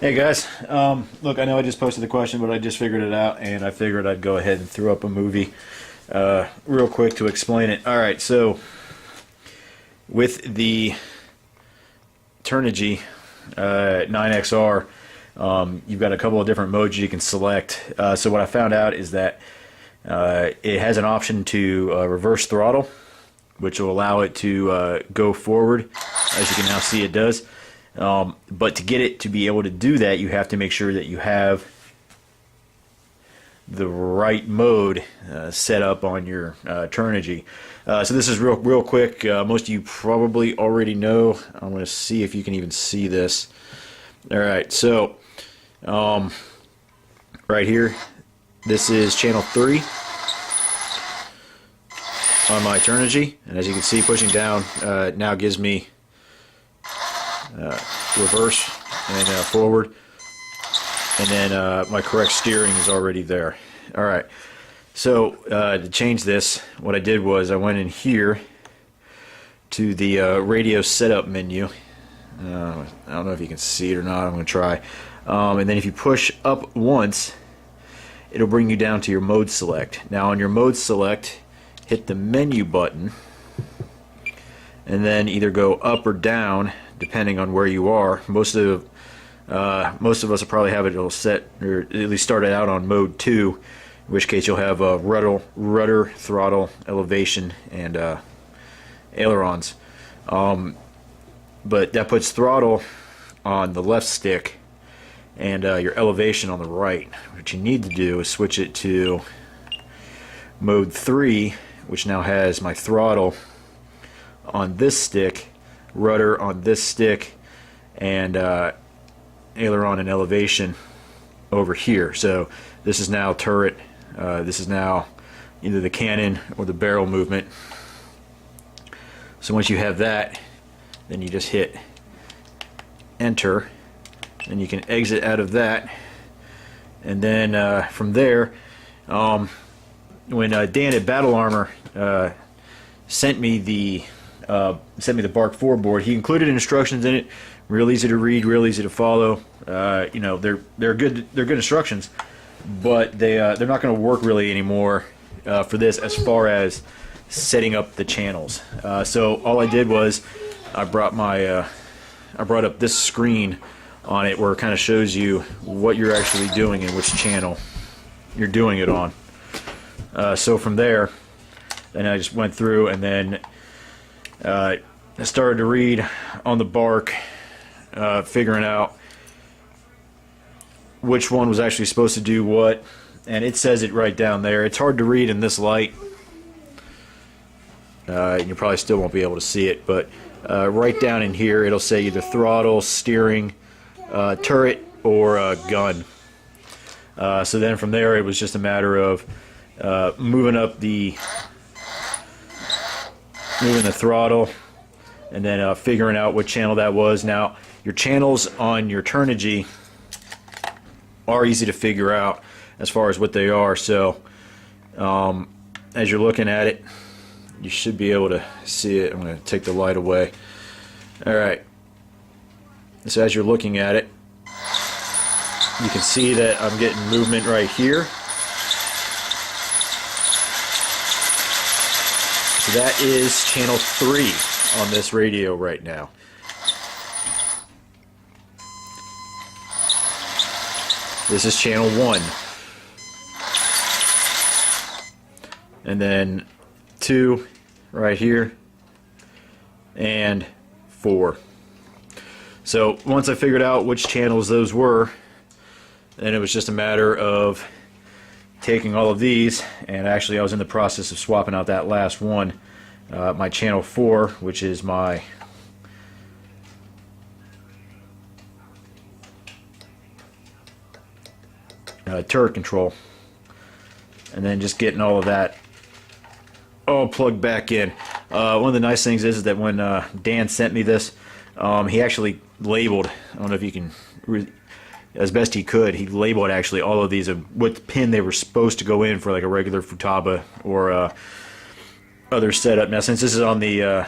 Hey guys, look, I know I just posted the question, but I just figured it out, and I figured I'd go ahead and throw up a movie real quick to explain it. Alright, so with the Turnigy 9XR, you've got a couple of different modes you can select. So what I found out is that it has an option to reverse throttle, which will allow it to go forward, as you can now see it does. But to get it to be able to do that, you have to make sure that you have the right mode set up on your Turnigy. So this is real quick. Most of you probably already know. I'm going to see if you can even see this. Alright, so right here, this is channel 3 on my Turnigy, and as you can see, pushing down now gives me reverse and forward, and then my correct steering is already there. Alright, so to change this, what I did was I went in here to the radio setup menu. I don't know if you can see it or not. I'm going to try. And then if you push up once, it'll bring you down to your mode select. Now on your mode select, hit the menu button, and then either go up or down depending on where you are. Most of us will probably have it all set, or at least started out on mode 2, in which case you'll have rudder, throttle, elevation, and ailerons. But that puts throttle on the left stick and your elevation on the right. What you need to do is switch it to mode 3, which now has my throttle on this stick, rudder on this stick, and aileron and elevation over here. So this is now turret, this is now either the cannon or the barrel movement. So once you have that, then you just hit enter, and you can exit out of that. And then from there, when Dan at Battle Armor sent me the Bark 4 board, he included instructions in it. Real easy to read, real easy to follow. You know, they're good instructions, but they're not going to work really anymore for this as far as setting up the channels. So all I did was I brought up this screen on it where it kind of shows you what you're actually doing and which channel you're doing it on. So from there, then I just went through and then I started to read on the Bark, figuring out which one was actually supposed to do what, and it says it right down there. It's hard to read in this light, and you probably still won't be able to see it, but right down in here it'll say either throttle, steering, turret, or gun. So then from there it was just a matter of moving the throttle, and then figuring out what channel that was. Now your channels on your Turnigy are easy to figure out as far as what they are, so as you're looking at it, you should be able to see it. I'm going to take the light away. Alright, so as you're looking at it, you can see that I'm getting movement right here. So that is channel 3 on this radio right now. This is channel 1. And then 2 right here, and 4. So once I figured out which channels those were, then it was just a matter of taking all of these, and actually I was in the process of swapping out that last one, my channel 4, which is my turret control, and then just getting all of that all plugged back in. One of the nice things is that when Dan sent me this, he actually labeled, I don't know if you can as best he could, he labeled actually all of these of what pin they were supposed to go in for, like a regular Futaba or other setup. Now since this is on the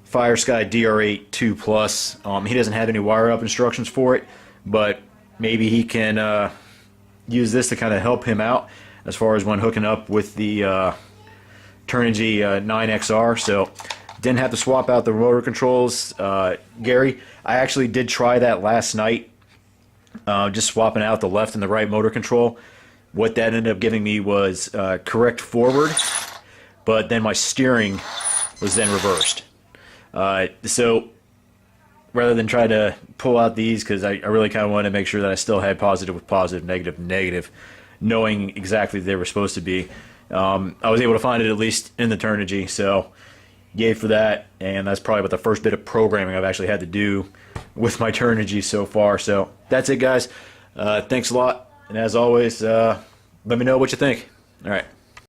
FireSky DR8 2 Plus, he doesn't have any wire up instructions for it, but maybe he can use this to kind of help him out as far as when hooking up with the Turnigy 9XR. So didn't have to swap out the motor controls. Gary, I actually did try that last night, just swapping out the left and the right motor control. What that ended up giving me was correct forward, but then my steering was then reversed. So rather than try to pull out these, because I really kind of wanted to make sure that I still had positive with positive, negative negative, knowing exactly they were supposed to be, I was able to find it at least in the Turnigy. So yay for that, and that's probably about the first bit of programming I've actually had to do with my Turnigy so far. So that's it, guys. Thanks a lot, and as always, let me know what you think. All right.